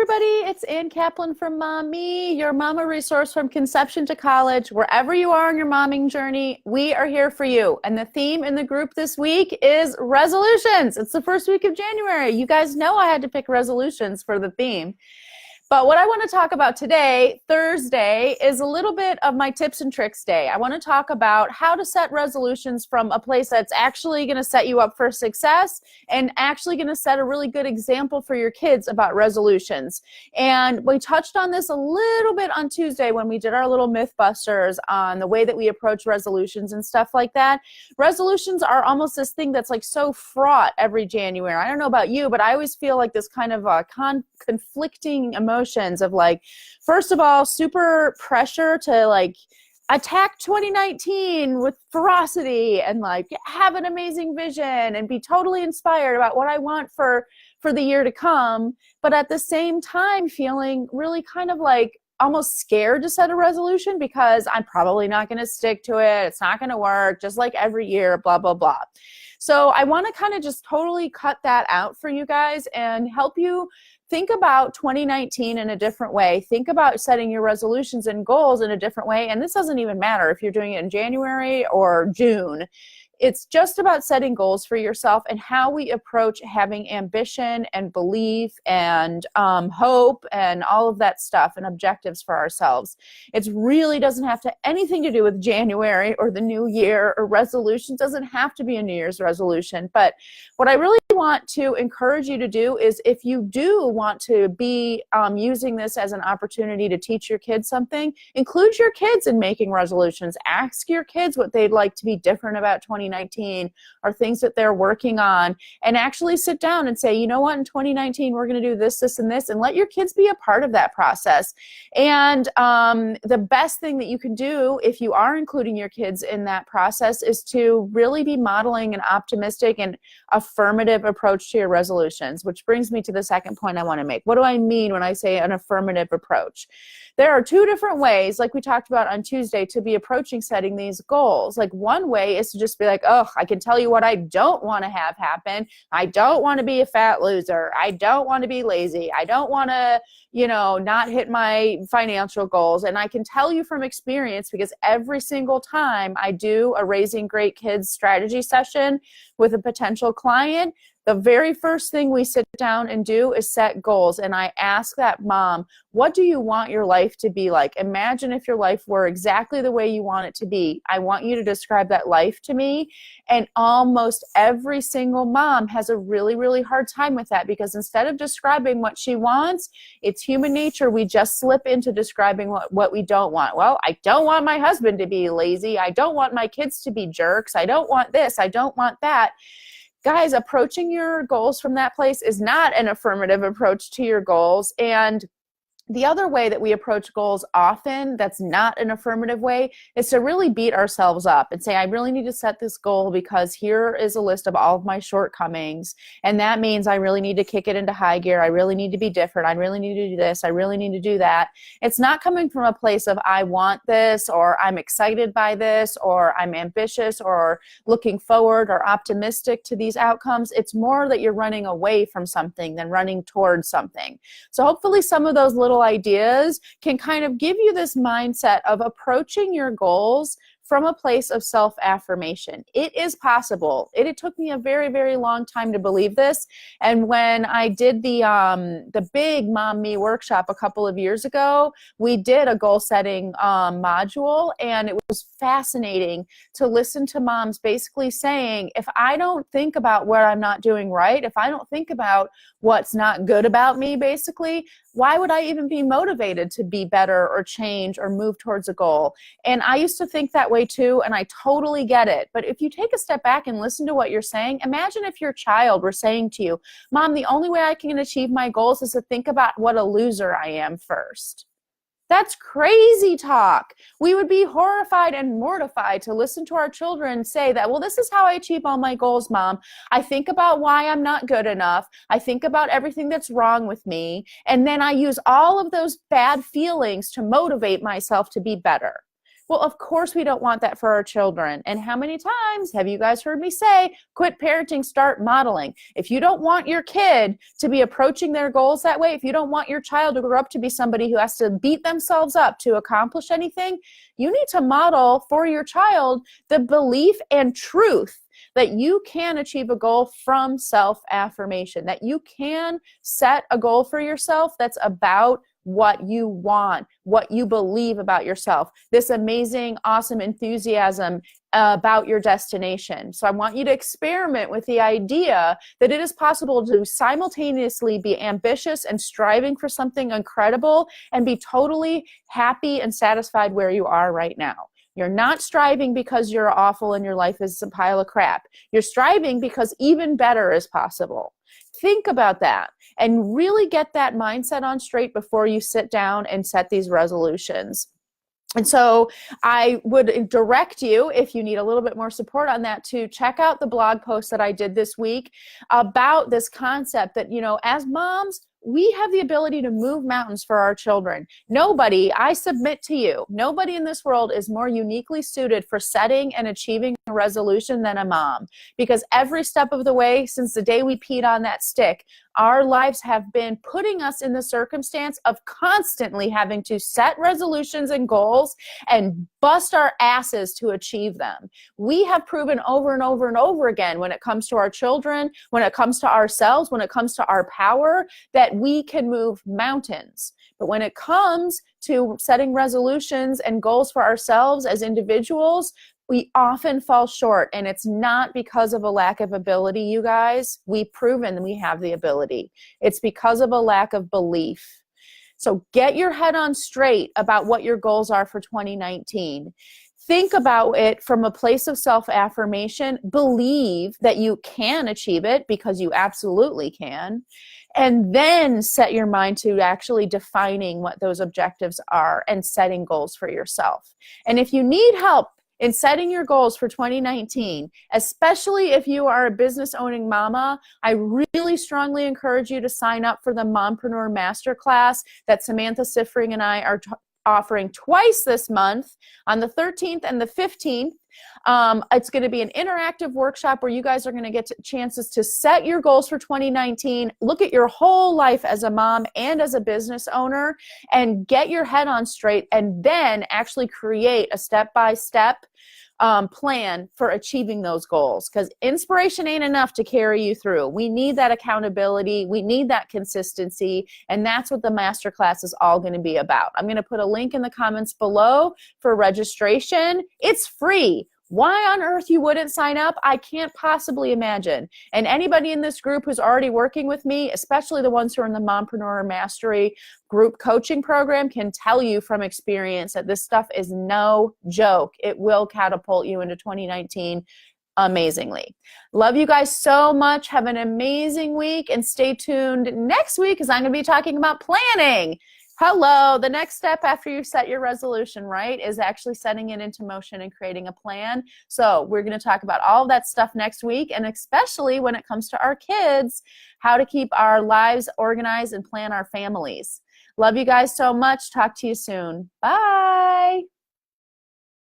everybody. It's Ann Kaplan from Mommy, your mama resource from conception to college. Wherever you are on your momming journey, we are here for you. And the theme in the group this week is resolutions. It's the first week of January. You guys know I had to pick resolutions for the theme. But what I want to talk about today, Thursday, is a little bit of my tips and tricks day. I want to talk about how to set resolutions from a place that's actually going to set you up for success and actually going to set a really good example for your kids about resolutions. And we touched on this a little bit on Tuesday when we did our little Mythbusters on the way that we approach resolutions and stuff like that. Resolutions are almost this thing that's like so fraught every January. I don't know about you, but I always feel like this kind of conflicting emotions of like, first of all, super pressure to like attack 2019 with ferocity and like have an amazing vision and be totally inspired about what I want for the year to come. But at the same time, feeling really kind of like almost scared to set a resolution because I'm probably not going to stick to it. It's not going to work, just like every year, blah, blah, blah. So I want to kind of just totally cut that out for you guys and help you think about 2019 in a different way. Think about setting your resolutions and goals in a different way. And this doesn't even matter if you're doing it in January or June. It's just about setting goals for yourself and how we approach having ambition and belief and hope and all of that stuff and objectives for ourselves. It really doesn't have to anything to do with January or the new year or resolution. It doesn't have to be a New Year's resolution. But what I really want to encourage you to do is if you do want to be using this as an opportunity to teach your kids something, include your kids in making resolutions. Ask your kids what they'd like to be different about 2019 or things that they're working on, and actually sit down and say, you know what, in 2019 we're going to do this, this, and this, and let your kids be a part of that process. And the best thing that you can do if you are including your kids in that process is to really be modeling an optimistic and affirmative approach to your resolutions, which brings me to the second point I want to make. What do I mean when I say an affirmative approach? There are two different ways, like we talked about on Tuesday, to be approaching setting these goals. Like one way is to just be like, oh, I can tell you what I don't want to have happen. I don't want to be a fat loser. I don't want to be lazy. I don't want to, not hit my financial goals. And I can tell you from experience, because every single time I do a Raising Great Kids strategy session with a potential client, the very first thing we sit down and do is set goals. And I ask that mom, what do you want your life to be like? Imagine if your life were exactly the way you want it to be. I want you to describe that life to me. And almost every single mom has a really, really hard time with that, because instead of describing what she wants, it's human nature. We just slip into describing what we don't want. Well, I don't want my husband to be lazy. I don't want my kids to be jerks. I don't want this. I don't want that. Guys, approaching your goals from that place is not an affirmative approach to your goals. And the other way that we approach goals often that's not an affirmative way is to really beat ourselves up and say, I really need to set this goal because here is a list of all of my shortcomings. And that means I really need to kick it into high gear. I really need to be different. I really need to do this. I really need to do that. It's not coming from a place of I want this, or I'm excited by this, or I'm ambitious, or looking forward or optimistic to these outcomes. It's more that you're running away from something than running towards something. So hopefully some of those little ideas can kind of give you this mindset of approaching your goals from a place of self-affirmation. It is possible. It took me a very, very long time to believe this. And when I did the big Mom Me workshop a couple of years ago, we did a goal setting module, and it was fascinating to listen to moms basically saying, if I don't think about what I'm not doing right, if I don't think about what's not good about me, basically, why would I even be motivated to be better or change or move towards a goal? And I used to think that way too, and I totally get it. But if you take a step back and listen to what you're saying, imagine if your child were saying to you, Mom, the only way I can achieve my goals is to think about what a loser I am first. That's crazy talk. We would be horrified and mortified to listen to our children say that, well, this is how I achieve all my goals, Mom. I think about why I'm not good enough. I think about everything that's wrong with me. And then I use all of those bad feelings to motivate myself to be better. Well, of course we don't want that for our children. And how many times have you guys heard me say, quit parenting, start modeling? If you don't want your kid to be approaching their goals that way, if you don't want your child to grow up to be somebody who has to beat themselves up to accomplish anything, you need to model for your child the belief and truth that you can achieve a goal from self-affirmation, that you can set a goal for yourself that's about what you want, what you believe about yourself, this amazing, awesome enthusiasm about your destination. So I want you to experiment with the idea that it is possible to simultaneously be ambitious and striving for something incredible and be totally happy and satisfied where you are right now. You're not striving because you're awful and your life is a pile of crap. You're striving because even better is possible. Think about that and really get that mindset on straight before you sit down and set these resolutions. And so I would direct you, if you need a little bit more support on that, to check out the blog post that I did this week about this concept that, you know, as moms, we have the ability to move mountains for our children. Nobody, I submit to you, nobody in this world is more uniquely suited for setting and achieving a resolution than a mom. Because every step of the way, since the day we peed on that stick, our lives have been putting us in the circumstance of constantly having to set resolutions and goals and bust our asses to achieve them. We have proven over and over and over again when it comes to our children, when it comes to ourselves, when it comes to our power, that we can move mountains. But when it comes to setting resolutions and goals for ourselves as individuals, we often fall short, and it's not because of a lack of ability, you guys. We've proven we have the ability. It's because of a lack of belief. So get your head on straight about what your goals are for 2019. Think about it from a place of self-affirmation. Believe that you can achieve it, because you absolutely can. And then set your mind to actually defining what those objectives are and setting goals for yourself. And if you need help in setting your goals for 2019, especially if you are a business owning mama, I really strongly encourage you to sign up for the Mompreneur Masterclass that Samantha Siffring and I are offering twice this month on the 13th and the 15th. It's going to be an interactive workshop where you guys are going to get chances to set your goals for 2019, look at your whole life as a mom and as a business owner, and get your head on straight, and then actually create a step-by-step plan for achieving those goals, because inspiration ain't enough to carry you through. We need that accountability. We need that consistency. And that's what the masterclass is all going to be about. I'm going to put a link in the comments below for registration. It's free. Why on earth you wouldn't sign up, I can't possibly imagine. And anybody in this group who's already working with me, especially the ones who are in the Mompreneur Mastery group coaching program, can tell you from experience that this stuff is no joke. It will catapult you into 2019 amazingly. Love you guys so much. Have an amazing week, and stay tuned next week, because I'm going to be talking about planning. Hello, the next step after you set your resolution, right, is actually setting it into motion and creating a plan. So we're going to talk about all of that stuff next week, and especially when it comes to our kids, how to keep our lives organized and plan our families. Love you guys so much. Talk to you soon. Bye.